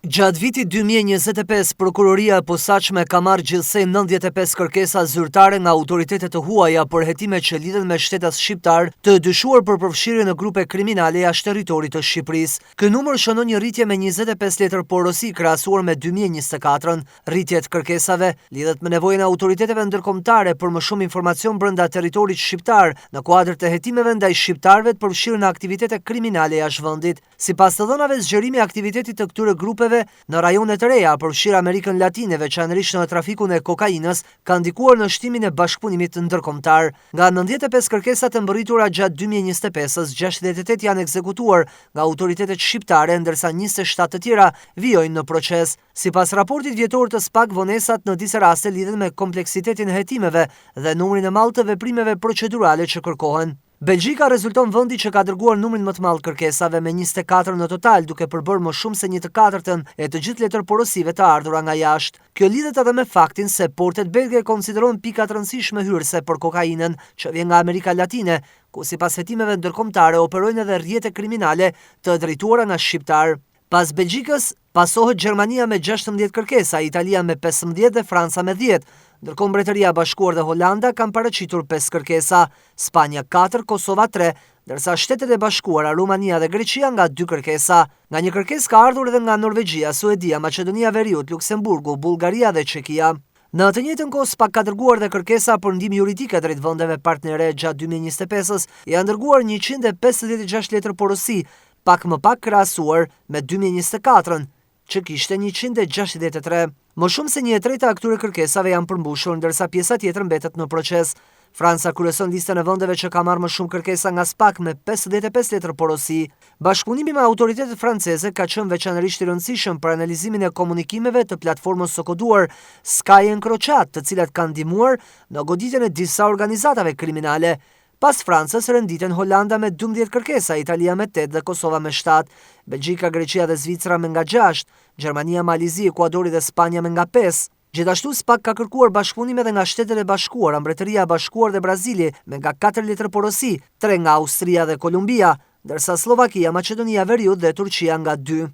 Gjatë vitit 2025, prokuroria e posaçme ka marrë gjithsej 95 kërkesa zyrtare nga autoritetet të huaja për hetime që lidhen me shtetas shqiptar të dyshuar për përfshirje në grupe kriminale jashtë territorit të Shqipërisë. Ky numër shënon një rritje me 25 letër porosi krahasuar me 2024. Rritjet kërkesave lidhet me nevojën e autoriteteve ndërkombëtare për më shumë informacion brenda territorit shqiptar në kuadër të hetimeve ndaj shqiptarëve të përfshirë në aktivitete kriminale jashtë vendit. Sipas të dhënave, zgjerimi i aktivitetit të këtyre grupeve në rajone të reja përfshirë Amerikën Latine, veçanërisht në trafikun e kokainës, ka ndikuar në shtimin e bashkëpunimit ndërkombëtar. Nga 95 kërkesat e mbërritura gjatë 2025-s, 68 janë ekzekutuar nga autoritetet shqiptare, ndërsa 27 të tjera vijojnë në proces. Sipas raportit vjetor të SPAK, vonesat në disa raste lidhen me kompleksitetin e hetimeve dhe numrin e madh të veprimeve procedurale që kërkohen. Belgjika rezulton vendi që ka dërguar numrin më të madh kërkesave me 24 në total, duke përbërë më shumë se 1/4 e të gjithë letërporosive të ardhura nga jashtë. Kjo lidhet edhe me faktin se portet belge konsiderohen pika të rëndësishme hyrëse për kokainën që vjen nga Amerika Latine, ku sipas hetimeve ndërkombëtare operojnë edhe rrjete kriminale të drejtuara nga shqiptar. Pas Belgjikës, pasohet Gjermania me 16 kërkesa, Italia me 15 dhe Franca me 10. Ndërkohë Mbretëria e Bashkuar dhe Holanda kanë paraqitur 5 kërkesa, Spanja 4, Kosova 3, ndërsa Shtetet e Bashkuara, Rumania dhe Greqia nga 2 kërkesa. Nga një kërkesë ka ardhur edhe nga Norvegjia, Suedia, Maqedonia e Veriut, Luksemburgu, Bullgaria dhe Çekia. Në të njëjtën kohë, SPAK ka dërguar dhe kërkesa për ndihmë juridike drejt vendeve partnere gjatë 2025-s, janë dërguar 156 letër porosi, pak më pak krahasuar me 2024-ën, që kishte 163. Më shumë se 1/3 e këtyre kërkesave janë përmbushur, ndërsa pjesa tjetër mbetet në proces. Franca kryeson listën e vendeve që ka marrë më shumë kërkesa nga SPAK me 55 letër porosi. Bashkëpunimi me autoritetet franceze ka qenë veçanërisht i rëndësishëm për analizimin e komunikimeve të platformës së koduar Sky Encrochat, të cilat kanë ndihmuar në goditjen e disa organizatave kriminale. Pas Francës renditen Holanda me 12 kërkesa, Italia me 8 dhe Kosova me 7, Belgjika, Greqia dhe Zvicra me nga 6, Gjermania, Malizi, Ekuadori dhe Spanja me nga 5. Gjithashtu SPAK ka kërkuar bashkëpunim edhe nga Shtetet e Bashkuara, Mbretëria e Bashkuar dhe Brazili me nga 4 letër porosi, 3 nga Austria dhe Kolumbia, ndërsa Slovakia, Maqedonia e Veriut dhe Turqia nga 2.